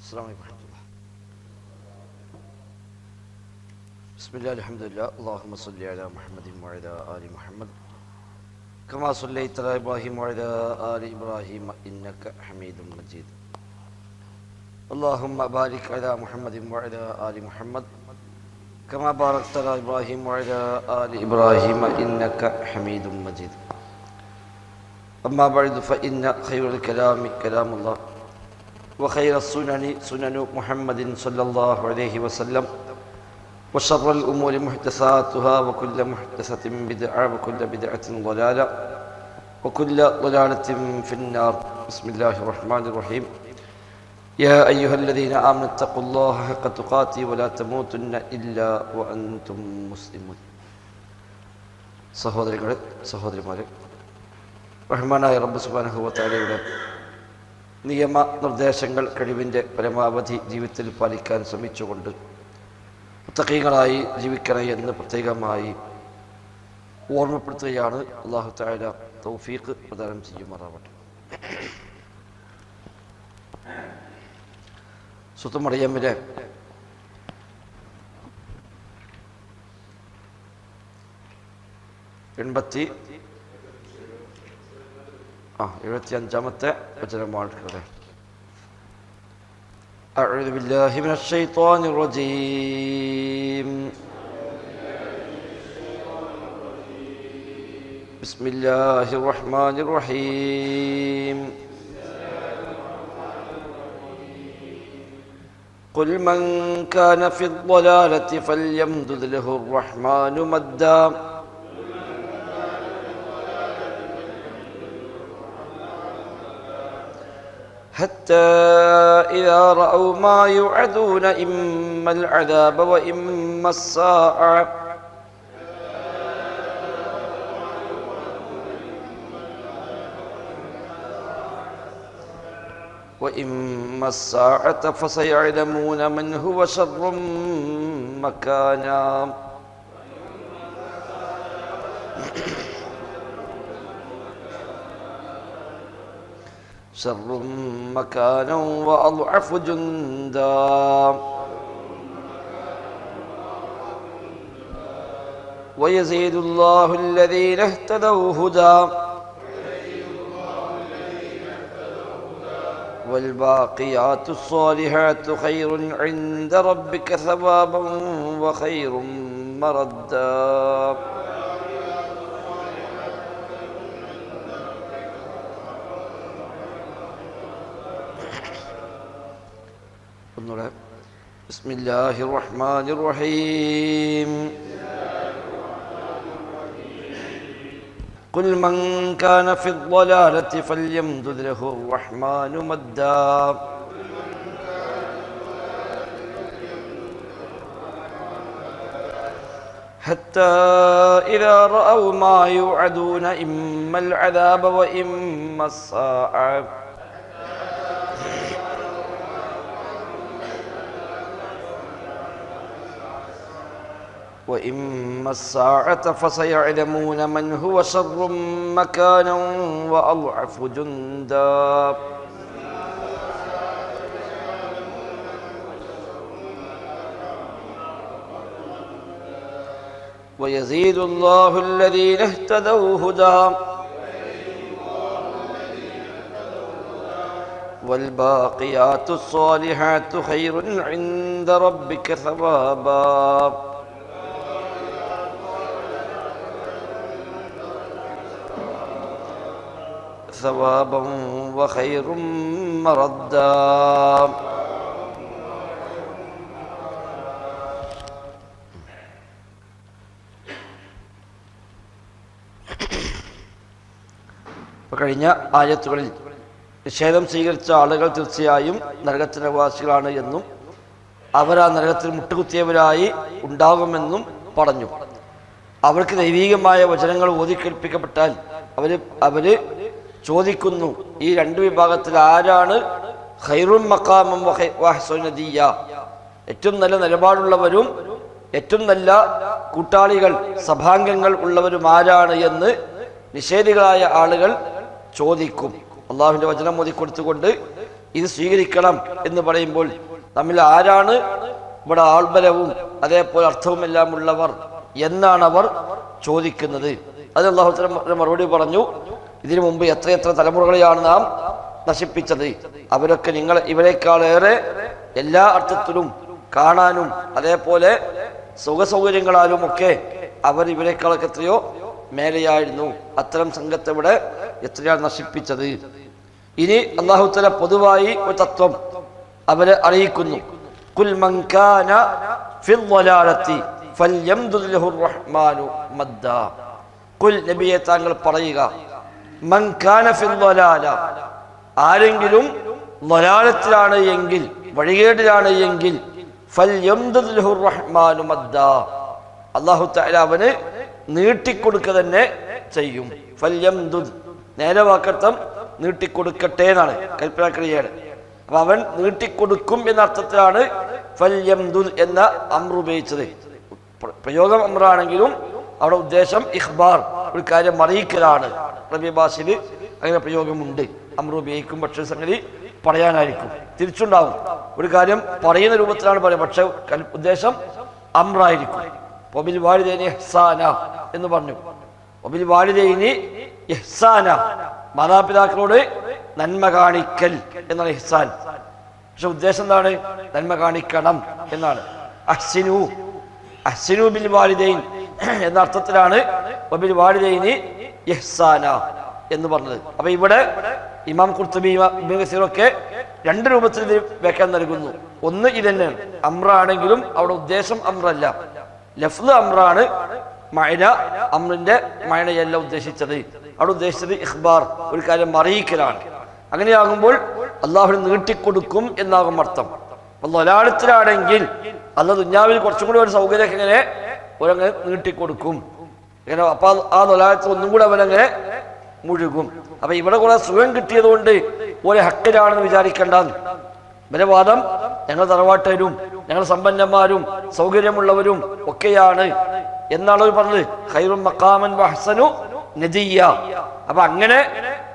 السلام عليكم ورحمة الله. بسم الله الحمد لله اللهم صل على محمد وعلى آل محمد كما صليت على إبراهيم وعلى آل إبراهيم إنك حميد مجيد. اللهم بارك على محمد وعلى آل محمد كما باركت على إبراهيم وعلى آل إبراهيم إنك حميد مجيد. أما بعد فإن خير الكلام كلام الله وخير السنن سنن محمد صلى الله عليه وسلم وشر الأمور محدثاتها وكل محدثة بدعة وكل بدعة ضلالة وكل ضلالة في النار. بسم الله الرحمن الرحيم. يا أيها الذين آمنوا اتقوا الله حق تقاته ولا تموتن إلا وأنتم مسلمون. സഹോദരങ്ങളെ സഹോദരിമാരെ, റഹ്മാനായ റബ്ബ് സുബ്ഹാനഹു വ തആലയുടെ നിയമ നിർദ്ദേശങ്ങൾ കഴിവിൻ്റെ പരമാവധി ജീവിതത്തിൽ പാലിക്കാൻ ശ്രമിച്ചുകൊണ്ട് മുത്തഖീങ്ങളായി ജീവിക്കണേ എന്ന് പ്രത്യേകമായി ഓർമ്മപ്പെടുത്തുകയാണ്. അല്ലാഹു തആല തൗഫീഖ് പ്രദാനം ചെയ്യുമാറാവട്ടെ. സൂറത്ത് മറിയമിലെ 75-ാമത്തെ വചനമാണ്. أعوذ بالله من الشيطان الرجيم. بسم الله الرحمن الرحيم. قل من كان في الضلالة فليمدد له الرحمن مدا حتى إذا رأوا ما يوعدون إما العذاب وإما الساعة فسيعلمون من هو شر مكانا وأضعف جندا ويزيد الله الذين اهتدوا هدى والباقيات الصالحات خير عند ربك ثوابا وخير مردا. بسم الله الرحمن الرحيم. قل من كان في الضلالة فليمدد له الرحمن مدا حتى إذا رأوا ما يوعدون إما العذاب وإما الساعة فسيعلمون من هو شر مكانا وأضعف جندا. ويزيد الله الذين اهتدوا هدى والباقيات الصالحات خير عند ربك ثوابا وخير مردا. കഴിഞ്ഞ ആയത്തുകളിൽ നിഷേധം സ്വീകരിച്ച ആളുകൾ തീർച്ചയായും നരകത്തിലെ വാസികളാണ് എന്നും അവർ ആ നരകത്തിൽ മുട്ടുകുത്തിയവരായി ഉണ്ടാകുമെന്നും പറഞ്ഞു. അവർക്ക് ദൈവീകമായ വചനങ്ങൾ ഓതിക്കേൽപ്പിക്കപ്പെട്ടാൽ അവര് ചോദിക്കുന്നു, ഈ രണ്ട് വിഭാഗത്തിൽ ആരാണ് ഖൈറുൻ മഖാമം വഅഹ്സനു നദിയ, ഏറ്റവും നല്ല നിലപാടുള്ളവരും ഏറ്റവും നല്ല കൂട്ടാളികൾ സഭാംഗങ്ങൾ ഉള്ളവരും ആരാണ് എന്ന് നിഷേധികളായ ആളുകൾ ചോദിക്കും. അള്ളാഹുവിൻ്റെ വചനം ഓതിക്കൊടുത്തുകൊണ്ട് ഇത് സ്വീകരിക്കണം എന്ന് പറയുമ്പോൾ നമ്മിൽ ആരാണ് ഇവിടെ ആൾബലവും അതേപോലെ അർത്ഥവുമെല്ലാം ഉള്ളവർ എന്നാണ് അവർ ചോദിക്കുന്നത്. അത് അല്ലാഹു തആല മറുപടി പറഞ്ഞു, ഇതിനു മുമ്പ് എത്രയെത്ര തലമുറകളെയാണ് നാം നശിപ്പിച്ചത്. അവരൊക്കെ ഇവരെക്കാളേറെ എല്ലാ അർത്ഥത്തിലും കാണാനും അതേപോലെ സുഖസൗകര്യങ്ങളാലും ഒക്കെ അവർ ഇവരെക്കാളൊക്കെ എത്രയോ മേലെയായിരുന്നു. അത്തരം സംഘത്തെ ഇവിടെ എത്രയാണ് നശിപ്പിച്ചത്. ഇനി അല്ലാഹു തആല പൊതുവായി ഒരു തത്വം അവരെ അറിയിക്കുന്നു. ഖുൽ മൻ കാന ഫിൽ ളലാലത്തി ഫൽയംദുദ് ലഹുർ റഹ്മാനു മദ്ദാ. ഖുൽ നബിയെ താങ്കൾ പറയുക, മൻ കാന ഫിൽ ളലാല, ആരെങ്കിലും ളലാലത്തിലാണ് എങ്കിൽ, വഴികേടിലാണ് എങ്കിൽ, ഫൽയംദുദ് ലഹുർ റഹ്മാനു മദ്ദാ, അല്ലാഹു തആല അവന് നീട്ടിക്കൊടുക്കുക തന്നെ ചെയ്യും. ഫൽയംദുദ് നേരെ വാക്കർത്ഥം നീട്ടിക്കൊടുക്കട്ടെ എന്നാണ് കൽപ്പനക്രിയയുടെ. അപ്പൊ അവൻ നീട്ടിക്കൊടുക്കും എന്ന അർത്ഥത്തിലാണ് ഫൽയംദുദ് എന്ന അംറ് ഉപയോഗിച്ചത്. പ്രയോഗം അമ്രാണെങ്കിലും അവിടെ ഉദ്ദേശം ഇഖ്ബാർ, ഒരു കാര്യം അറിയിക്കലാണ്. അറബി ഭാഷയിൽ അങ്ങനെ പ്രയോഗമുണ്ട്. അമ്റ് ഉപയോഗിക്കും, പക്ഷേ സംഗതി പറയാനായിരിക്കും, തിരിച്ചുണ്ടാവും. ഒരു കാര്യം പറയുന്ന രൂപത്തിലാണ് പറയുക, പക്ഷെ ഉദ്ദേശം അമ്രായിരിക്കും. വബിൽ വാലിദൈനി ഇഹ്സാന എന്ന് പറഞ്ഞു. വബിൽ വാലിദൈനി ഇഹ്സാന, മാതാപിതാക്കളോട് നന്മ കാണിക്കൽ എന്നാണ് ഇഹ്സാൻ. പക്ഷെ ഉദ്ദേശം എന്താണ്? നന്മ കാണിക്കണം എന്നാണ്. അഹ്സിനു, അഹ്സിനു ബിൽ വാലിദൈൻ എന്ന അർത്ഥത്തിലാണ് വബിൽ വാലിദൈനി ഇഹ്സാന എന്ന് പറഞ്ഞത്. അപ്പൊ ഇവിടെ ഇമാം ഖുർത്തുബി, ഇബ്നു കസീറൊക്കെ രണ്ട് രൂപത്തിൽ ഇത് വ്യാഖ്യാനം നൽകുന്നു. ഒന്ന് ഇതന്നെയാണ്, അമ്രാണെങ്കിലും അവിടെ ഉദ്ദേശം അമ്രല്ല, ലഫ്ള് അമ്രാണ്, മഅന അമ്രിന്റെ മഅനയല്ല ഉദ്ദേശിച്ചത്. അവിടെ ഉദ്ദേശിച്ചത് ഇഖ്ബാർ, ഒരു കാര്യം അറിയിക്കലാണ്. അങ്ങനെയാകുമ്പോൾ അള്ളാഹുവിന് നീട്ടിക്കൊടുക്കും എന്നാകും അർത്ഥം. ളലാലത്തിലാണെങ്കിൽ അല്ലാഹ് ദുനിയാവിൽ കുറച്ചും കൂടി ഒരു സൗകര്യം എങ്ങനെ ഒരങ്ങനെ നീട്ടിക്കൊടുക്കും. ഇങ്ങനെ അപ്പൊ ആ ളലാലത്തിൽ ഒന്നും കൂടെ അവനങ്ങനെ മുഴുകും. അപ്പൊ ഇവിടെ കുറെ സുഖം കിട്ടിയത് കൊണ്ട് ഒരു ഹക്കിലാണെന്ന് വിചാരിക്കേണ്ട. ഇവരെ വാദം ഞങ്ങൾ തറവാട്ടരും ഞങ്ങൾ സമ്പന്നന്മാരും സൗകര്യമുള്ളവരും ഒക്കെയാണ് എന്നാണ് അവർ പറഞ്ഞത്. ഖൈറും മഖാമൻ വഹ്സനു നദിയ. അപ്പൊ അങ്ങനെ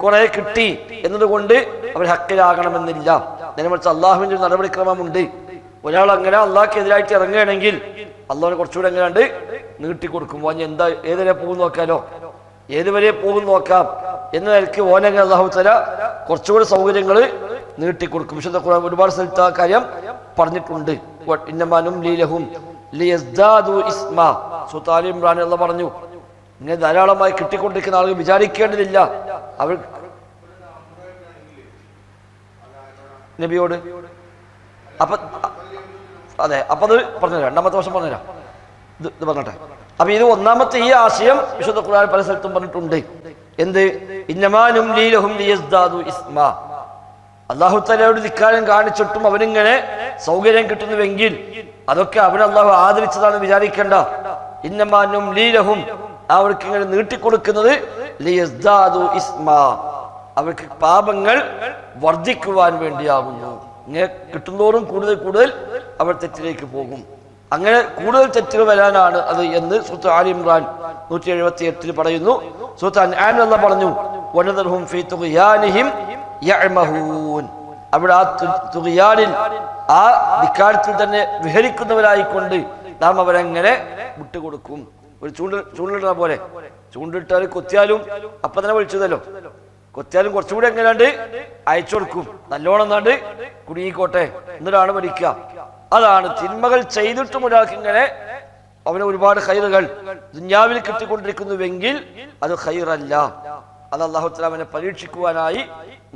കുറെ കിട്ടി എന്നതുകൊണ്ട് അവർ ഹക്കിലാകണമെന്നില്ല. നേരെ മറിച്ച് അള്ളാഹുവിന്റെ ഒരു നടപടിക്രമമുണ്ട്. ഒരാൾ അങ്ങനെ അള്ളാഹ്ക്കെതിരായിട്ട് ഇറങ്ങുകയാണെങ്കിൽ അള്ളാഹിനെ കുറച്ചുകൂടെ എങ്ങനെയാണ്ട് നീട്ടിക്കൊടുക്കും. ഓൻ എന്താ ഏതുവരെ പോകും നോക്കാലോ, ഏതുവരെ പോകും നോക്കാം എന്ന നിലയ്ക്ക് ഓനങ്ങനെ അല്ലാഹു തആല കുറച്ചുകൂടി സൗകര്യങ്ങൾ നീട്ടിക്കൊടുക്കും. വിശുദ്ധ ഖുർആൻ ഒരുപാട് സ്ഥലത്ത് ആ കാര്യം പറഞ്ഞിട്ടുണ്ട്. ഇന്നമാനും ലീലഹും ലിയസ്ദാദു ഇസ്മ. സൂറത്ത് ആലി ഇംറാൻ അല്ലാഹു പറഞ്ഞു, ഇങ്ങനെ ധാരാളമായി കിട്ടിക്കൊണ്ടിരിക്കുന്ന ആളുകൾ വിചാരിക്കേണ്ടതില്ല അവർ നബിയോട്. അപ്പൊ അതെ, അപ്പൊ അത് പറഞ്ഞുതരാം, രണ്ടാമത്തെ വർഷം പറഞ്ഞുതരാം, ഇത് പറഞ്ഞട്ടെ. അപ്പൊ ഇത് ഒന്നാമത്തെ ഈ ആശയം വിശുദ്ധ ഖുർആൻ പല സ്ഥലത്തും പറഞ്ഞിട്ടുണ്ട്. എന്ത്? ഇന്നമാനും ലീലഹും ലിയസ്ദാദു ഇസ്മ. അല്ലാഹു തആലയോട് ധിക്കാരം കാണിച്ചിട്ടും അവനിങ്ങനെ സൗകര്യം കിട്ടുന്നുവെങ്കിൽ അതൊക്കെ അവൻ അല്ലാഹു ആദരിച്ചതാണ് വിചാരിക്കേണ്ട. ഇന്നമാനും ലീലഹും, അവർക്ക് ഇങ്ങനെ നീട്ടിക്കൊടുക്കുന്നത് ലിയസ്ദാദു ഇസ്മ, അവർക്ക് പാപങ്ങൾ വർദ്ധിക്കുവാൻ വേണ്ടിയാകുന്നു. ഇങ്ങനെ കിട്ടുന്നതോറും കൂടുതൽ കൂടുതൽ അവർ തെറ്റിലേക്ക് പോകും. അങ്ങനെ കൂടുതൽ തെറ്റുകൾ വരാനാണ് അത് എന്ന് സൂറത്ത് ആലി ഇംറാൻ 178 പറയുന്നു. സൂറത്ത് അൻആം അല്ലാഹു പറഞ്ഞു, വനദർഹും ഫീ തുഗ്യാനിഹിം യഅമഹൂൻ. അവിടെ ആ തുഗ്യാനിൽ, ആ ധിക്കാരത്തിൽ തന്നെ വിഹരിക്കുന്നവരായിക്കൊണ്ട് നാം അവരെങ്ങനെ വിട്ടുകൊടുക്കും. ഒരു ചൂണ്ടിട്ട പോലെ, ചൂണ്ടിട്ടാൽ കൊത്തിയാലും അപ്പൊ തന്നെ വിളിച്ചതല്ലോ, കൊത്തിയാലും കുറച്ചുകൂടി എങ്ങനെയാണ്ട് അയച്ചു കൊടുക്കും. നല്ലോണം എന്നാണ്ട് കുടുങ്ങിക്കോട്ടെ എന്നിട്ടാണ് ഭരിക്കുക. അതാണ് തിന്മകൾ ചെയ്തിട്ടും ഒരാൾക്ക് ഇങ്ങനെ അവന് ഒരുപാട് ഖൈറുകൾ ദുനിയാവിൽ കിട്ടിക്കൊണ്ടിരിക്കുന്നുവെങ്കിൽ അത് ഖൈറല്ല, അത് അല്ലാഹു തആല അവനെ പരീക്ഷിക്കുവാനായി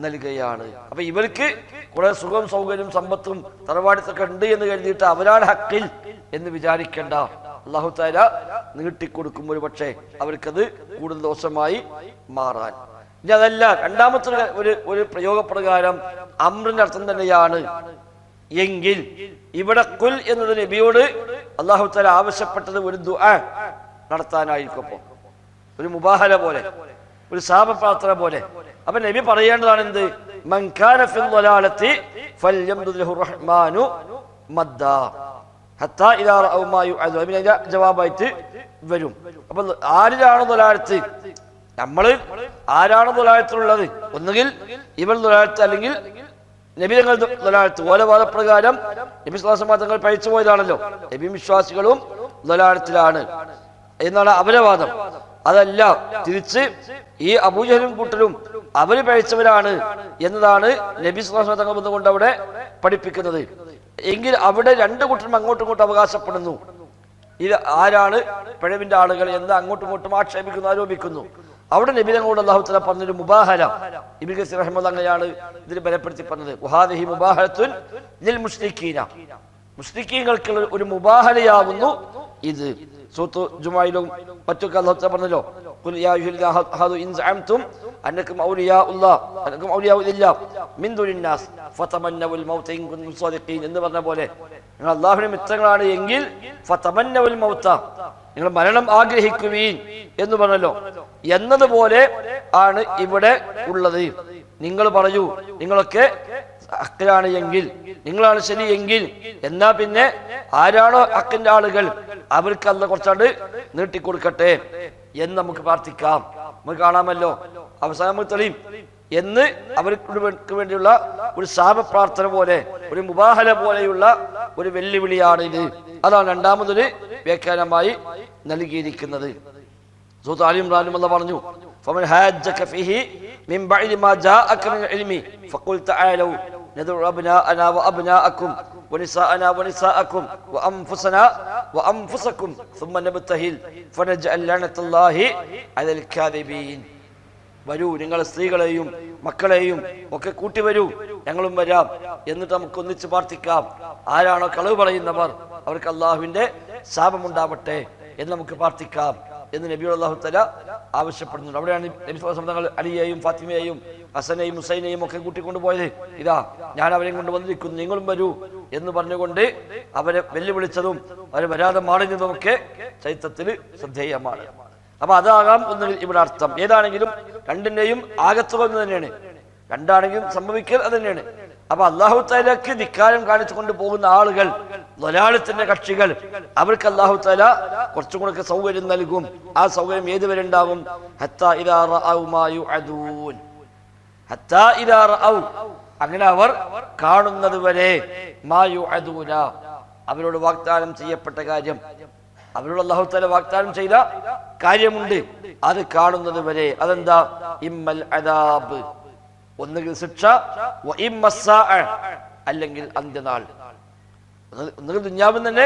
നൽകുകയാണ്. അപ്പൊ ഇവർക്ക് കുറെ സുഖം സൗകര്യം സമ്പത്തും തറവാടിത്തൊക്കെ ഉണ്ട് എന്ന് കരുതിയിട്ട് അവരാണ് ഹക്കിൽ എന്ന് വിചാരിക്കേണ്ട. അല്ലാഹു തആല നീട്ടിക്കൊടുക്കും ഒരു പക്ഷേ അവർക്കത് കൂടുതൽ ദോഷമായി മാറാൻ. ഇനി അതല്ല, രണ്ടാമത്തെ ഒരു പ്രയോഗപ്രകാരം അമ്രിന്റെ അർത്ഥം തന്നെയാണ് എങ്കിൽ ഇവിടെ കുൽ എന്നത് നബിയോട് അല്ലാഹു തആല ആവശ്യപ്പെട്ടത് ഒരു ദുആ നടത്താനായിരിക്കും. അപ്പൊ ഒരു മുബാഹല പോലെ, ഒരു ശാപപ്രാർത്ഥന പോലെ. അപ്പൊ നബി പറയേണ്ടതാണ് എന്ത്? മൻ കാന ഫിൽ ളലാലത്തി ഫൽയംദുദ് ലഹു റഹ്മാനു മദ്ദാ ഹത്താ ഇദാ റഅൗ മാ യുഅദു. അതിന്റെ ജവാബായിട്ട് വരും. അപ്പൊ ആരിലാണ് ളലാലത്ത്? നമ്മള് ആരാണ് ളലാലത്തിലുള്ളത്? ഒന്നുകിൽ ഇവൾ ളലാലത്ത്, അല്ലെങ്കിൽ നബി തങ്ങൾ ദലാലത്ത് ഓല വാദപ്രകാരം നബി സ്വല്ലല്ലാഹു അലൈഹി വസല്ലം തങ്ങൾ പഴിച്ചു പോയതാണല്ലോ. നബി വിശ്വാസികളും ദലാലത്തിലാണ് എന്നാണ് അവരെ വാദം. അതല്ല, തിരിച്ച് ഈ അബൂജഹലും കൂട്ടരും അവര് പഴിച്ചവരാണ് എന്നതാണ് നബി സ്വല്ലല്ലാഹു അലൈഹി വസല്ലം തങ്ങൾ കൊണ്ട് അവിടെ പഠിപ്പിക്കുന്നത്. എങ്കിൽ അവിടെ രണ്ട് കൂട്ടരും അങ്ങോട്ടും ഇങ്ങോട്ടും അവകാശപ്പെടുന്നു. ഇത് ആരാണ് പിഴവിന്റെ ആളുകൾ എന്ന് അങ്ങോട്ടും ഇങ്ങോട്ടും ആക്ഷേപിക്കുന്നു, ആരോപിക്കുന്നു. അവിടെ നബി തങ്ങളോട് അല്ലാഹു തആല പറഞ്ഞൊരു മുബാഹല, ഇബ്നു കസീർ റഹിമഹുല്ലാഹ് അങ്ങനെയാണ് ഇതിന് ബലപ്പെടുത്തി പറഞ്ഞത്. വഹാദിഹി മുബാഹലത്തുൻ ലിൽ മുശ്രിക്കീന, മുശ്രിക്കീങ്ങൾക്കുള്ള ഒരു മുബാഹലയാവുന്നു ഇത്. സൂറത്ത് ജുമുഅയിലും മറ്റൊക്കെ അല്ലാഹു തആല പറഞ്ഞല്ലോ, ഖുൽ യാ അയ്യുഹൽ ഹാദു ഇൻ സഅംതും അന്നകും ഔലിയാഉല്ലാഹ് അന്നകും ഔലിയാഉലില്ലാഹ് മിൻ ദുനിന്നാസ് ഫതമന്നവുൽ മൗത ഇൻ കുൻതും സാദിഖീൻ എന്ന് പറഞ്ഞ പോലെ നിങ്ങൾ അല്ലാഹുവിന്റെ മിത്രങ്ങളാണ് എങ്കിൽ ഫതമന്നവുൽ മൗത, നിങ്ങൾ മരണം ആഗ്രഹിക്കുവീൻ എന്ന് പറഞ്ഞല്ലോ. എന്നതുപോലെ ആണ് ഇവിടെ ഉള്ളത്. നിങ്ങൾ പറയൂ, നിങ്ങളൊക്കെ ഹക്കിലാണ് എങ്കിൽ, നിങ്ങളാണ് ശരി എങ്കിൽ, എന്നാ പിന്നെ ആരാണോ ഹക്കിന്റെ ആളുകൾ അവർക്ക് അല്ലാഹു കുറച്ചാണ്ട് നീട്ടിക്കൊടുക്കട്ടെ എന്ന് നമുക്ക് പ്രാർത്ഥിക്കാം. നമുക്ക് കാണാമല്ലോ, അവസാനം നമുക്ക് തെളിയും എന്ന് അവർക്ക് വേണ്ടിയുള്ള ഒരു ശാപ പ്രാർത്ഥന പോലെ, ഒരു മുബാഹല പോലെയുള്ള ഒരു വെല്ലുവിളിയാണ് ഇത്. അതാണ് രണ്ടാമതൊരു വ്യാഖ്യാനമായി നൽകിയിരിക്കുന്നത്. സൂറത്ത് ആലി ഇംറാനിൽ അല്ലാഹു പറഞ്ഞു, ഫമൻ ഹാജ്ജക ഫീഹി മിൻ ബഅദി മാ ജാഅക മിനൽ ഇൽമി ഫഖുൽ തആലൂ നദഉ അബ്നാഅനാ വഅബ്നാഅക്കും വനിസാഅനാ വനിസാഅക്കും വഅൻഫുസനാ വഅൻഫുസക്കും സുമ്മ നബ്തഹിൽ ഫനജ്അൽ ലഅനത്തുല്ലാഹി അലൽ കാദിബീൻ. വരൂ, നിങ്ങൾ സ്ത്രീകളെയും മക്കളെയും ഒക്കെ കൂട്ടി വരൂ, ഞങ്ങളും വരാം, എന്നിട്ട് നമുക്ക് ഒന്നിച്ച് പ്രാർത്ഥിക്കാം. ആരാണോ കളവ് പറയുന്നവർ അവർക്ക് അള്ളാഹുവിന്റെ ശാപമുണ്ടാവട്ടെ എന്ന് നമുക്ക് പ്രാർത്ഥിക്കാം എന്ന് നബിയോട് അല്ലാഹു തആല ആവശ്യപ്പെടുന്നുണ്ട്. അവിടെയാണ് നബി സ്വല്ലല്ലാഹു അലൈഹി വസല്ലം അലിയെയും ഫാത്തിമയെയും ഹസനെയും ഹുസൈനെയും ഒക്കെ കൂട്ടിക്കൊണ്ടുപോയത്. ഇതാ ഞാൻ അവരെയും കൊണ്ട് വന്നിരിക്കുന്നു, നിങ്ങളും വരൂ എന്ന് പറഞ്ഞുകൊണ്ട് അവരെ വെല്ലുവിളിച്ചതും അവരെ വരാതെ മാറിയതും ഒക്കെ ചരിത്രത്തിൽ ശ്രദ്ധേയമാണ്. അപ്പൊ അതാകാം ഒന്നുകിൽ ഇവിടെ അർത്ഥം. ഏതാണെങ്കിലും രണ്ടിന്റെയും ആകത്തുക എന്ന് തന്നെയാണ്. രണ്ടാണെങ്കിലും സംഭവിക്കൽ അത് തന്നെയാണ്. അപ്പൊ അല്ലാഹു തആലക്ക് ധിക്കാരം കാണിച്ചു കൊണ്ട് പോകുന്ന ആളുകൾ, ദലാലത്തിന്റെ കക്ഷികൾ, അവർക്ക് അല്ലാഹു തആല കുറച്ചും കൂടെ സൗകര്യം നൽകും. ആ സൗകര്യം ഏതുവരെ ഉണ്ടാകും? ഹത്താ ഇദാ റഅൗ മാ യുഅദൂൻ, ഹത്താ ഇദാ റഅൗ, അങ്ങനെ അവർ കാണുന്നത് വരെ, മാ യുഅദൂന, അവരോട് വാഗ്ദാനം ചെയ്യപ്പെട്ട കാര്യം, അവരോട് അല്ലാഹു തആല വാഗ്ദാനം ചെയ്ത കാര്യമുണ്ട്, അത് കാണുന്നത് വരെ. അതെന്താ? ഇമ്മൽ അദാബ്, ഒന്നുകിൽ ശിക്ഷ, അല്ലെങ്കിൽ അന്ത്യനാൾ. ഒന്നുകിൽ ദുനിയാവിൽ തന്നെ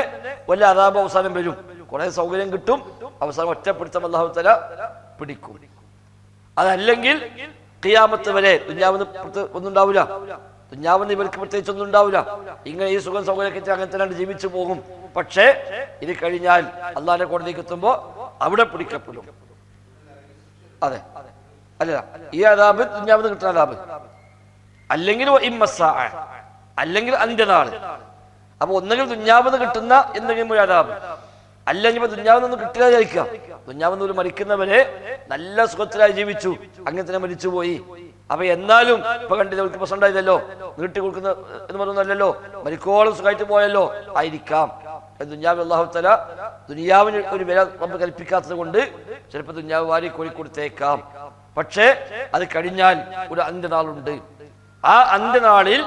വല്ല അദാബ് അവസാനം വരും, കുറെ സൗകര്യം കിട്ടും, അവസാനം ഒറ്റപ്പെടുത്തം അല്ലാഹു തആല പിടിക്കും. അതല്ലെങ്കിൽ ഖിയാമത്ത് വരെ ദുനിയാവിന് ഒന്നും ഉണ്ടാവില്ല, ദുനിയാവിന് ഇവർക്ക് പ്രത്യേകിച്ച് ഒന്നും ഉണ്ടാവില്ല. ഇങ്ങനെ ഈ സുഖം സൗകര്യമൊക്കെ അങ്ങനെ തന്നെ ജീവിച്ചു പോകും. പക്ഷേ ഇത് കഴിഞ്ഞാൽ അള്ളാഹിന്റെ കോടതിക്ക് എത്തുമ്പോ അവിടെ പിടിക്കപ്പെടും. അതെ, അല്ല ഈ അദാബ് ദുനിയാവിന് കിട്ടുന്ന അദാബ്, അല്ലെങ്കിൽ അല്ലെങ്കിൽ അന്ത്യനാള്. അപ്പൊ ഒന്നെങ്കിൽ ദുനിയാവിന് കിട്ടുന്ന എന്തെങ്കിലും ഒരു അദാബ്, അല്ലെങ്കിൽ ദുനിയാവിനൊന്നും കിട്ടില്ല വിചാരിക്കാം. ദുനിയാവിന് ഒരു മരിക്കുന്നവരെ നല്ല സുഖത്തിലായി ജീവിച്ചു, അങ്ങനെ തന്നെ മരിച്ചുപോയി. അപ്പൊ എന്നാലും ഇപ്പൊ കണ്ടില്ല, അവർക്ക് പ്രശ്നം ഉണ്ടായില്ലല്ലോ, നീട്ടി കൊടുക്കുന്ന എന്ന് പറഞ്ഞല്ലോ, മരിക്കോളം സുഖമായിട്ട് പോയല്ലോ, ആയിരിക്കാം. ദുനിയാവ് അല്ലാഹു തആല ദുനിയാവിന് ഒരു വില റബ്ബ് കൽപ്പിക്കാത്തത് കൊണ്ട് ചിലപ്പോൾ ദുനിയാവ് വാരി കോരി കൊടുത്തേക്കാം. പക്ഷേ അത് കഴിഞ്ഞാൽ ഒരു അന്ത്യനാളുണ്ട്. ആ അന്ത്യനാളിൽ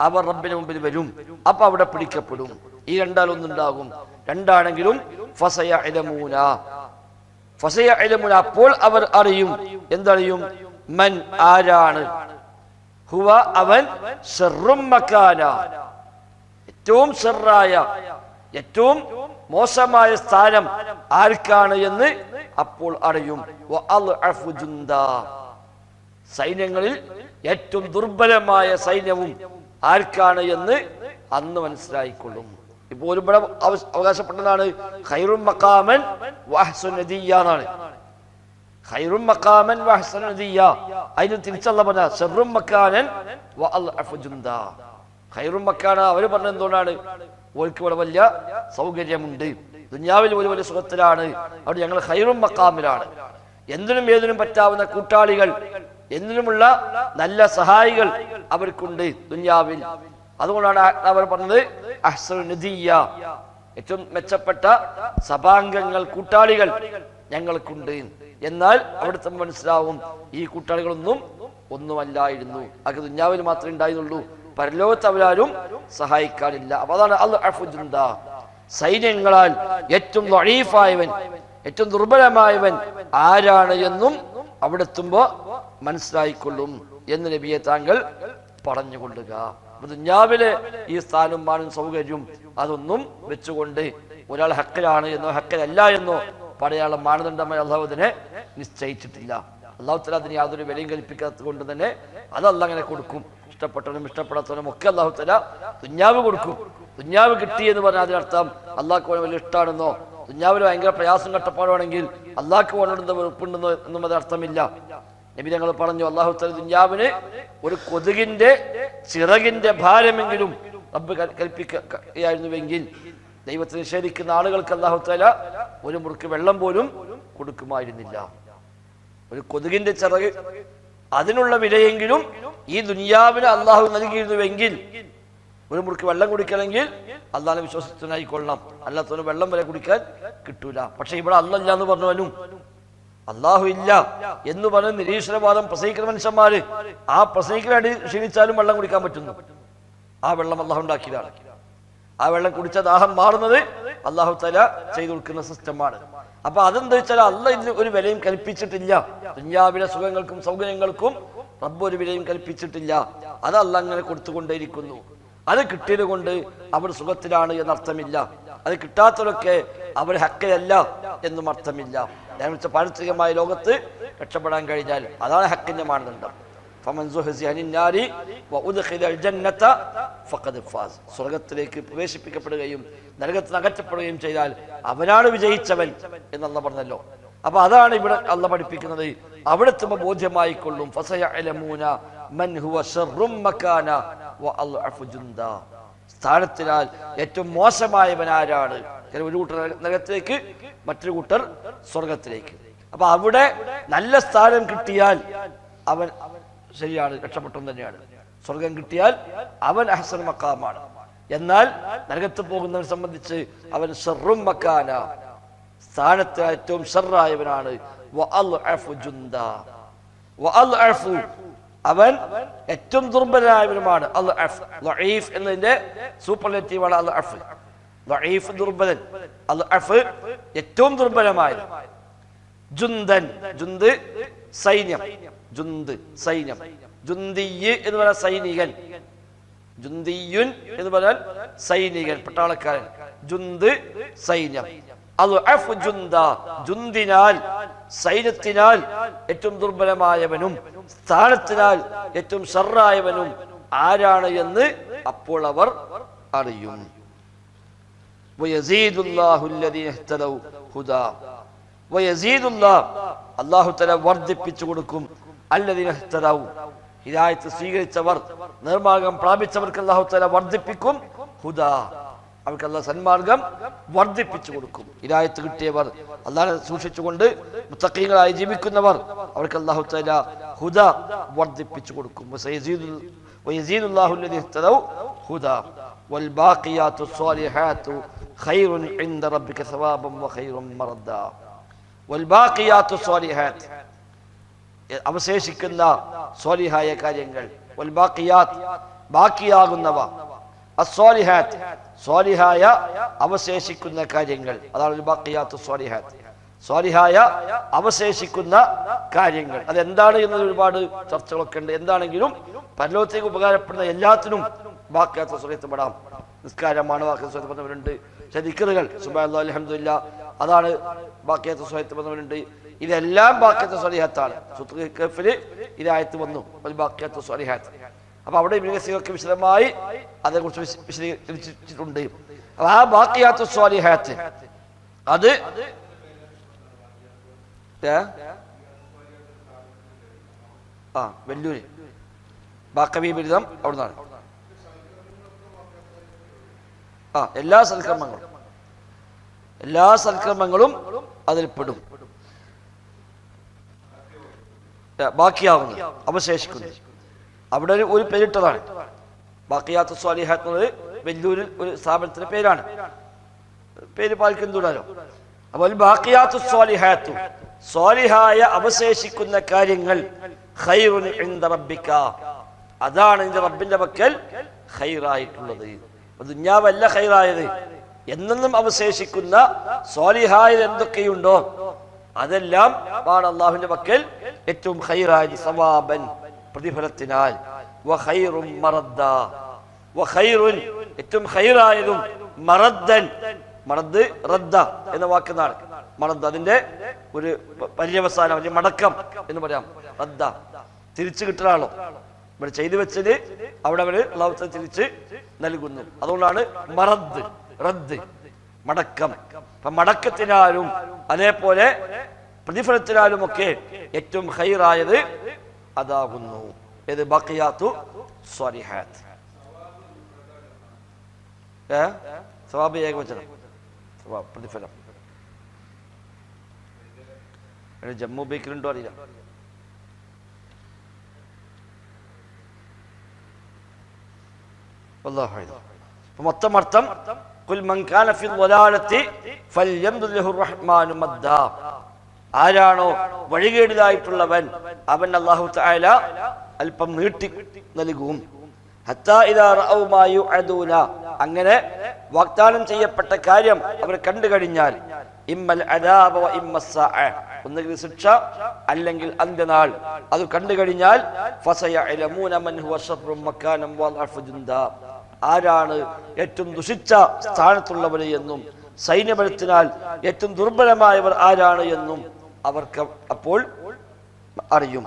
അവർ റബ്ബിന് മുമ്പിൽ വരും. അപ്പൊ അവിടെ പിടിക്കപ്പെടും. ഈ രണ്ടാലൊന്നുണ്ടാകും. രണ്ടാണെങ്കിലും ഫസയഅലമൂന, അപ്പോൾ അവർ അറിയും. എന്തറിയും? മൻ, ആരാണ്, ഹുവ, അവൻ, ശർറും മകാന, ഏറ്റവും ഷർറായ, ഏറ്റവും മോശമായ സ്ഥാനം ആർക്കാണ് എന്ന് അപ്പോൾ അറിയും. വഅൽഅഫു ജുന്ദാ, സൈന്യങ്ങളിൽ ഏറ്റവും ദുർബലമായ സൈന്യവും ആർക്കാണ് എന്ന് അന്ന് മനസ്സിലായിക്കൊള്ളും. ഇപ്പൊ ഒരുപാട് അവകാശപ്പെട്ടതാണ് ഖൈറും മഖാമൻ വഅഹ്സനു നദിയ്യ എന്നാണ്. ഖൈറും മഖാമൻ വഅഹ്സനു നദിയ്യ, അതിന് തിരിച്ചല്ല പറഞ്ഞ ശർറും മക്കാനൻ വഅൽഅഫു ജുന്ദാ. ഖൈറും മക്കാന അവര് പറഞ്ഞത് എന്തുകൊണ്ടാണ്? ഓർക്ക് ഇവിടെ വലിയ സൗകര്യമുണ്ട്, ദുനിയാവിൽ ഒരു വലിയ സുഖത്തിലാണ്, അവിടെ ഞങ്ങൾ ഖൈറും മഖാമിലാണ്. എന്തിനും ഏതിനും പറ്റാവുന്ന കൂട്ടാളികൾ, എന്തിനുമുള്ള നല്ല സഹായികൾ അവർക്കുണ്ട് ദുനിയാവിൽ. അതുകൊണ്ടാണ് അവർ പറഞ്ഞത് അഹ്സനു നദിയ്യ, ഏറ്റവും മെച്ചപ്പെട്ട സഭാംഗങ്ങൾ, കൂട്ടാളികൾ ഞങ്ങൾക്കുണ്ട്. എന്നാൽ അവിടുത്തെ മനസ്സിലാവും ഈ കൂട്ടാളികളൊന്നും ഒന്നുമല്ലായിരുന്നു, അത് ദുനിയാവിൽ മാത്രമേ ഉണ്ടായിരുന്നുള്ളൂ. പരലോകത്ത് അവരാരും സഹായിക്കാനില്ല. അപ്പൊ അതാണ് അൽഅഫു ജുന്ദ, സൈന്യങ്ങളാൽ ഏറ്റവും ദഈഫായവൻ, ഏറ്റവും ദുർബലമായവൻ ആരാണ് എന്നും അവിടെ എത്തുമ്പോ മനസ്സിലായിക്കൊള്ളും എന്ന് നബിയെ താങ്കൾ പറഞ്ഞുകൊള്ളുക. ദുനിയാവിലെ ഈ സ്ഥാനം മാനും സൗകര്യവും അതൊന്നും വെച്ചുകൊണ്ട് ഒരാൾ ഹക്കിലാണ് എന്നോ ഹക്കിലല്ല എന്നോ പറയാനുള്ള മാനദണ്ഡമായി അള്ളാഹു അതിനെ നിശ്ചയിച്ചിട്ടില്ല. അള്ളാഹു തആല അതിന് യാതൊരു വിലയും കൽപ്പിക്കാത്തത് കൊണ്ട് തന്നെ അത് അള്ളാഹ് അങ്ങനെ കൊടുക്കും. ഇഷ്ടപ്പെട്ടവനും ഇഷ്ടപ്പെടാത്തവനും ഒക്കെ അള്ളാഹു തആല ദുനിയാവ് കൊടുക്കും. ദുനിയാവ് കിട്ടി എന്ന് പറഞ്ഞാൽ അതിനർത്ഥം അള്ളാഹ്ക്ക് വലിയ ഇഷ്ടമാണെന്നോ ദുനിയാവിൽ ഭയങ്കര പ്രയാസം കട്ടപ്പാടാണെങ്കിൽ അള്ളാഹ്ക്ക് വേണമെന്ന വെറുപ്പുണ്ടെന്നോ എന്നും അത് അർത്ഥമില്ല. നബി തങ്ങൾ പറഞ്ഞു, അള്ളാഹു തആല ദുനിയാവിന് ഒരു കൊതുകിന്റെ ചിറകിന്റെ ഭാരമെങ്കിലും റബ്ബ് കൽപ്പിക്കുകയായിരുന്നുവെങ്കിൽ ദൈവത്തെ നിഷേധിക്കുന്ന ആളുകൾക്ക് അള്ളാഹു തആല ഒരു മുറുക്ക് വെള്ളം പോലും കൊടുക്കുമായിരുന്നില്ല. ഒരു കൊതുകിന്റെ ചിറക് അതിനുള്ള വിലയെങ്കിലും ഈ ദുനിയാവിന് അള്ളാഹു നൽകിയിരുന്നുവെങ്കിൽ ഒരു മുറുക്ക് വെള്ളം കുടിക്കണമെങ്കിൽ അള്ളാഹിനെ വിശ്വസിച്ചനായിക്കൊള്ളണം, അല്ലാത്തവന് വെള്ളം വരെ കുടിക്കാൻ കിട്ടൂല. പക്ഷെ ഇവിടെ അല്ലല്ല എന്ന് പറഞ്ഞവനും അള്ളാഹു ഇല്ല എന്ന് പറഞ്ഞ നിരീശ്വരവാദം പ്രസംഗിക്കുന്ന മനുഷ്യന്മാര് ആ പ്രസംഗിക്കാനായിട്ട് ക്ഷീണിച്ചാലും വെള്ളം കുടിക്കാൻ പറ്റുന്നു. ആ വെള്ളം അള്ളാഹു ഉണ്ടാക്കിയതാണ്. ആ വെള്ളം കുടിച്ച ദാഹം മാറുന്നത് അള്ളാഹു തആല ചെയ്തു കൊടുക്കുന്ന സിസ്റ്റമാണ്. അപ്പൊ അതെന്താ വെച്ചാൽ അള്ളാഹ് ഇതിന് ഒരു വിലയും കൽപ്പിച്ചിട്ടില്ല. ദുനിയാവിലെ സുഖങ്ങൾക്കും സൗകര്യങ്ങൾക്കും റബ്ബ് ഒരു വിലയും കൽപ്പിച്ചിട്ടില്ല. അത് അള്ളാഹ് അങ്ങനെ കൊടുത്തുകൊണ്ടേയിരിക്കുന്നു. അത് കിട്ടിയത് കൊണ്ട് അവർ സുഖത്തിലാണ് എന്നർത്ഥമില്ല. അത് കിട്ടാത്തവരൊക്കെ അവർ ഹക്കിലല്ല എന്നും അർത്ഥമില്ല. പാരിസ്ഥിതികമായ ലോകത്ത് രക്ഷപ്പെടാൻ കഴിഞ്ഞാൽ അതാണ് ഹക്കിന്റെ മാനദണ്ഡം. സ്വർഗത്തിലേക്ക് പ്രവേശിപ്പിക്കപ്പെടുകയും നരകത്തിൽ അകറ്റപ്പെടുകയും ചെയ്താൽ അവനാണ് വിജയിച്ചവൻ എന്നല്ല പറഞ്ഞല്ലോ. അപ്പൊ അതാണ് ഇവിടെ അല്ല പഠിപ്പിക്കുന്നത്. അവിടെ എത്തുമ്പോൾ ബോധ്യമായിക്കൊള്ളും. സ്ഥാനത്തിനാൽ ഏറ്റവും മോശമായവൻ ആരാണ്? ഒരു കൂട്ടർ നരകത്തിലേക്ക്, മറ്റൊരു കൂട്ടർ സ്വർഗത്തിലേക്ക്. അപ്പൊ അവിടെ നല്ല സ്ഥാനം കിട്ടിയാൽ അവൻ ശരിയാണ്, രക്ഷപ്പെട്ടു തന്നെയാണ്. സ്വർഗം കിട്ടിയാൽ അവൻ അഹ്സൻ മഖാമാണ്. എന്നാൽ നരകത്ത് പോകുന്നവനെ സംബന്ധിച്ച് അവൻ ശർറും മക്കാന, സ്ഥാനത്ത് ഏറ്റവും ഷർറായവനാണ്. അവൻ ഏറ്റവും ദുർബലനായവനുമാണ്. ലഈഫ് എന്നതിന്റെ സൂപ്പർലേറ്റീവാണ് അൽഅഫ്. ലഈഫ് ദുർബലൻ, അൽഅഫ് ഏറ്റവും ദുർബലമായത്. ജുന്ദൻ, ജുന്ദ് സൈന്യം, ജുന്ദ് സൈന്യം. ജുന്ദിയ് എന്ന് പറഞ്ഞാൽ സൈനികൻ, ജുന്ദിയുൻ എന്ന് പറഞ്ഞാൽ സൈനികൻ, പട്ടാളക്കാരൻ. ജുന്ദ് സൈന്യം. അൽഅഫ് ജുന്ദ, ജുന്ദിനാൽ സൈന്യത്തിനാൽ ഏറ്റവും ദുർബലമായവനും സ്ഥാനത്തിനാൽ ഏറ്റവും ഷർറായവനും ആരാണ് എന്ന് അപ്പോൾ അവർ അറിയും. അല്ലാഹു തആല വർദ്ധിപ്പിച്ചു കൊടുക്കും. അല്ലദീന ഇഹ്തദൗ, ഹിദായത്ത് സ്വീകരിച്ചവർ, നിർമാർഗം പ്രാപിച്ചവർക്ക് അല്ലാഹു തആല വർദ്ധിപ്പിക്കും. ഹുദാ, അവർക്ക് അല്ലാഹു സന്മാർഗം വർദ്ധിപ്പിച്ചു കൊടുക്കും. ഹിദായത്ത് കിട്ടിയവർ, അല്ലാഹുവിനെ സൂക്ഷിച്ചുകൊണ്ട് മുത്തഖീങ്ങളായി ജീവിക്കുന്നവർ, അവർക്ക് അല്ലാഹു തആല ഹുദ വർദ്ധിപ്പിച്ചു കൊടുക്കും. വയസീദുല്ലാഹു അല്ലദീന ഇഹ്തദൗ ഹുദാ വൽബാഖിയാത്തു സ്വാലിഹാത്തു ഖൈറുൻ ഇൻദ റബ്ബിക സവാബൻ വഖൈറുൻ മർദാ. വൽബാഖിയാത്തു സ്വാലിഹാത്ത്, അവശേഷിക്കുന്ന സ്വാലിഹായ കാര്യങ്ങൾ. വൽബാഖിയാത്ത്, ബാക്കിയാകുന്നവ. അസ്വാലിഹാത്ത്, സ്വാലിഹായ അവശേഷിക്കുന്ന കാര്യങ്ങൾ. അതാണ് ബാഖിയാത്തു സ്വാലിഹാത്ത്, സ്വാലിഹായ അവശേഷിക്കുന്ന കാര്യങ്ങൾ. അതെന്താണ് എന്നത് ഒരുപാട് ചർച്ചകളൊക്കെ ഉണ്ട്. എന്താണെങ്കിലും പരലോകത്തേക്ക് ഉപകാരപ്പെടുന്ന എല്ലാത്തിനും ബാഖിയാത്തു സ്വാലിഹത്ത് പെടാം. നിസ്കാരമാണ് ബാഖിയാത്തു സ്വാലിഹത്ത് പറഞ്ഞവരുണ്ട്. പക്ഷേ ദിക്റുകൾ സുബ്ഹാനല്ലാഹ് അൽഹംദുലില്ലാഹ്, അതാണ് ബാഖിയാത്തു സ്വാലിഹത്ത് പറഞ്ഞവരുണ്ട്. ഇതെല്ലാം ബാഖിയാത്തു സ്വാലിഹത്താണ്. സൂറത്തുൽ കഹ്ഫിൽ ഇതായത്ത് വന്നു, ബാഖിയാത്തു സ്വാലിഹാത്ത്. അപ്പൊ അവിടെ ഇബ്നു കസീറൊക്കെ വിശദമായി അതേക്കുറിച്ച് വിശദീകരിച്ചിട്ടുണ്ട്. ആ ബാഖിയാത്തു സ്വാലിഹാത്ത് അത് വെല്ലൂര് ബാക്കവി ബിരുദം അവിടുന്നാണ്. എല്ലാ സൽക്കർമ്മങ്ങളും അതിൽപ്പെടും. ബാക്കിയാവുന്നത്, അവശേഷിക്കുന്നത്. അവിടെ ഒരു പേരിട്ടതാണ് ബാഖിയാത്തു സ്വാലിഹാത്ത് എന്നത്. വെല്ലൂരിൽ ഒരു സ്ഥാപനത്തിന്റെ പേരാണ്, പേര് പാലിക്കുന്നതാണല്ലോ. അപ്പോൾ ബാഖിയാത്തു സ്വാലിഹാത്തു, സ്വാലിഹായ അവശേഷിക്കുന്ന കാര്യങ്ങൾ, ഖൈറുൻ ഇൻദ റബ്ബിക, അതാണ് നിന്റെ റബ്ബിന്റെ പക്കൽ ഖൈറായിട്ടുള്ളത്. ദുന്യാവല്ല ഖൈറായത്, എന്നെന്നും അവശേഷിക്കുന്ന സ്വാലിഹായത് എന്തൊക്കെയുണ്ടോ അതെല്ലാം ആണ് അള്ളാഹുവിന്റെ പക്കൽ ഏറ്റവും ഖൈറായത്. സവാബൻ പ്രതിഫലത്തിനാൽ, വഖൈറും മറദ്ദ, വഖൈറുൻ ഏറ്റവും ഖൈറായതും, മറദ്ദൻ മറദ് റദ്ദ എന്ന വാക്കെന്നാണ്. മറദ് അതിന്റെ ഒരു പര്യവസാനം, അല്ലെങ്കിൽ മടക്കം എന്ന് പറയാം. റദ്ദ തിരിച്ചു കിട്ടലാണല്ലോ. ഇവിടെ ചെയ്തു വെച്ചത് അവിടെ അവര് അള്ളാഹു തിരിച്ച് നൽകുന്നു. അതുകൊണ്ടാണ് മറദ്, റദ്ദ്, മടക്കം. അപ്പൊ മടക്കത്തിനാലും അതേപോലെ പ്രതിഫലത്തിനാലും ഒക്കെ ഏറ്റവും ഖൈറായത് അതാകുന്നു. ഏത്? ബഖിയാത്തു സ്വാലിഹാത്ത്. സവാബ് ഏകവചനം, സവാബ് പ്രതിഫലം. ജമ്മു ബേക്കിലുണ്ടോ അറിയില്ല. മൊത്തം അർത്ഥം ഖുൽ മൻ കാന ഫി ളലാലത്തി ഫൽയംദുദ് ലഹു റഹ്മാനു മദ്ദാ. ആരാണോ വഴികേടിലായിട്ടുള്ളവൻ അവൻ അല്ലാഹു തആല അല്പം നീട്ടി നൽകും. ഹത്താ ഇദാ റഅൗ മാ യുഅദൂന, അങ്ങനെ വാഗ്ദാനം ചെയ്യപ്പെട്ട കാര്യം അവർ കണ്ടു കഴിഞ്ഞാൽ, ഇമ്മൽ അദാബ വ ഇമ്മസ്സാഅ, ഒന്നുകിൽ ശിക്ഷ അല്ലെങ്കിൽ അന്ത്യനാൾ, അത് കണ്ടു കഴിഞ്ഞാൽ ഫസയഅലമൂന മൻ ഹുവ ശർറും മകാനം വഅഅഫു ജുന്ദാ, ആരാണ് ഏറ്റവും ദുഷിച്ച സ്ഥാനത്തുള്ളവർ എന്നും സൈന്യബലത്തിനാൽ ഏറ്റവും ദുർബലമായവർ ആരാണ് എന്നും അവർക്ക് അപ്പോൾ അറിയും.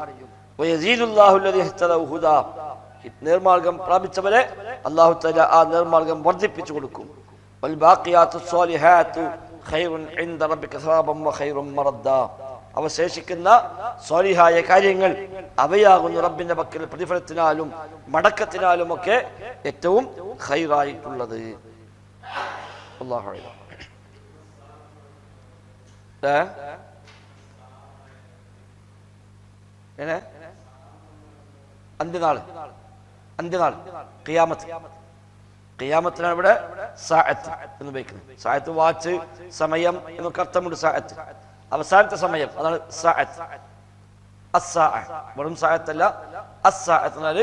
നേർമാർഗം പ്രാപിച്ചവരെ അല്ലാഹു തആല ആ നേർമാർഗം വർദ്ധിപ്പിച്ചു കൊടുക്കും. അവശേഷിക്കുന്ന സ്വാലിഹായ കാര്യങ്ങൾ അവയാകുന്നു റബ്ബിന്റെ പക്കൽ പ്രതിഫലത്തിനാലും മടക്കത്തിനാലും ഒക്കെ ഏറ്റവും ഖൈറായിട്ടുള്ളത്. അല്ലാഹു അക്ബർ. അന്ത്യനാള്, അന്ത്യനാൾ, ഖിയാമത്ത്. ഖിയാമത്തിനാണ് ഇവിടെ സാഅത്ത് എന്ന് ഉപയോഗിക്കുന്നത്. സാഅത്ത് വാച്ച്, സമയം എന്നൊക്കെ അർത്ഥമുണ്ട്. സാഅത്ത് അവസാനത്തെ സമയം, അതാണ് സാഅത്ത്. അസ്സാഅ വെറും സാഅത്തല്ല, അസ്സാഅത്ത് എന്നാൽ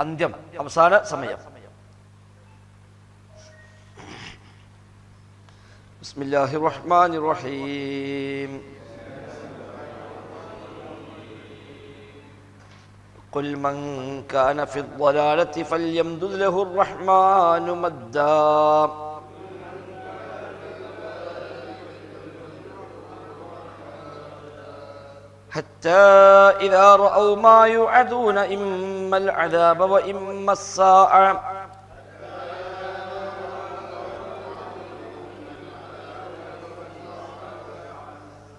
അന്ത്യം, അവസാന സമയം. ബിസ്മില്ലാഹിർ റഹ്മാനിർ റഹീം. قل من كان في الضلالة فليمدد له الرحمن مدا حتى إذا رأوا ما يوعدون إما العذاب وإما الساعة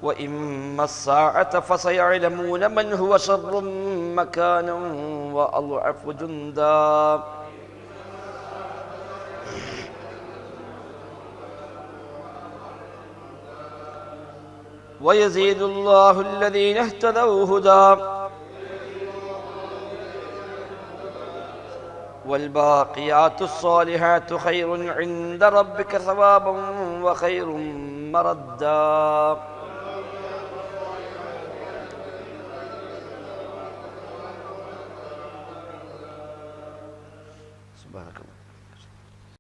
وإما الساعة فسيعلمون من هو شر مكانا وأضعف جندا ويزيد الله الذين اهتدوا هدى والباقيات الصالحات خير عند ربك ثوابا وخير مردا بارك الله.